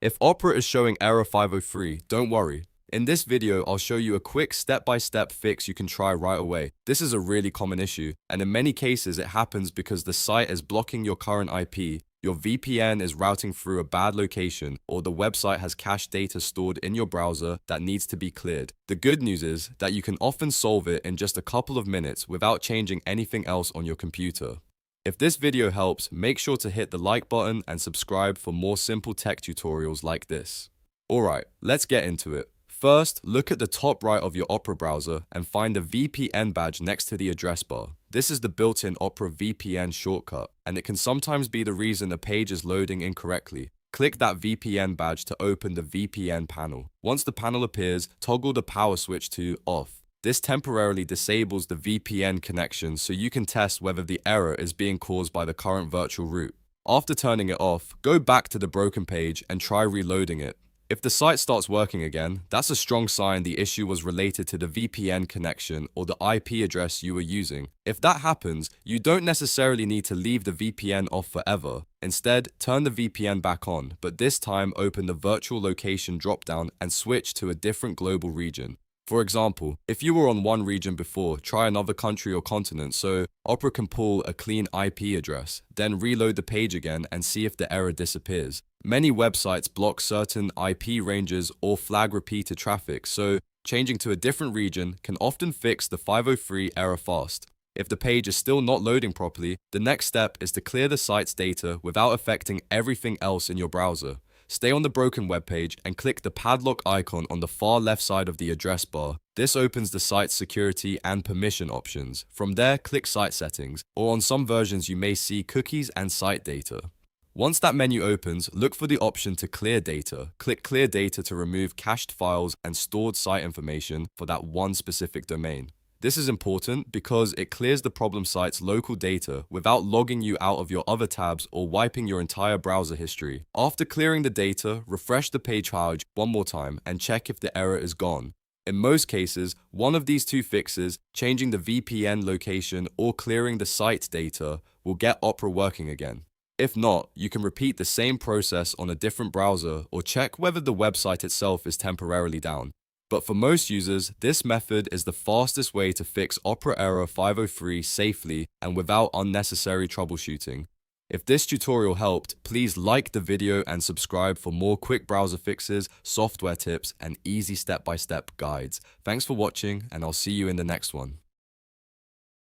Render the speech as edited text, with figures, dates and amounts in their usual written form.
If Opera is showing error 503, don't worry. In this video, I'll show you a quick step-by-step fix you can try right away. This is a really common issue, and in many cases it happens because the site is blocking your current IP, your VPN is routing through a bad location, or the website has cached data stored in your browser that needs to be cleared. The good news is that you can often solve it in just a couple of minutes without changing anything else on your computer. If this video helps, make sure to hit the like button and subscribe for more simple tech tutorials like this. Alright, let's get into it. First, look at the top right of your Opera browser and find the VPN badge next to the address bar. This is the built-in Opera VPN shortcut, and it can sometimes be the reason a page is loading incorrectly. Click that VPN badge to open the VPN panel. Once the panel appears, toggle the power switch to off. This temporarily disables the VPN connection so you can test whether the error is being caused by the current virtual root. After turning it off, go back to the broken page and try reloading it. If the site starts working again, that's a strong sign the issue was related to the VPN connection or the IP address you were using. If that happens, you don't necessarily need to leave the VPN off forever. Instead, turn the VPN back on, but this time open the virtual location dropdown and switch to a different global region. For example, if you were on one region before, try another country or continent so Opera can pull a clean IP address, then reload the page again and see if the error disappears. Many websites block certain IP ranges or flag repeated traffic, so changing to a different region can often fix the 503 error fast. If the page is still not loading properly, the next step is to clear the site's data without affecting everything else in your browser. Stay on the broken web page and click the padlock icon on the far left side of the address bar. This opens the site's security and permission options. From there, click Site Settings, or on some versions you may see Cookies and Site Data. Once that menu opens, look for the option to clear data. Click Clear Data to remove cached files and stored site information for that one specific domain. This is important because it clears the problem site's local data without logging you out of your other tabs or wiping your entire browser history. After clearing the data, refresh the page page one more time and check if the error is gone. In most cases, one of these two fixes, changing the VPN location or clearing the site data, will get Opera working again. If not, you can repeat the same process on a different browser or check whether the website itself is temporarily down. But for most users, this method is the fastest way to fix Opera error 503 safely and without unnecessary troubleshooting. If this tutorial helped, please like the video and subscribe for more quick browser fixes, software tips, and easy step-by-step guides. Thanks for watching, and I'll see you in the next one.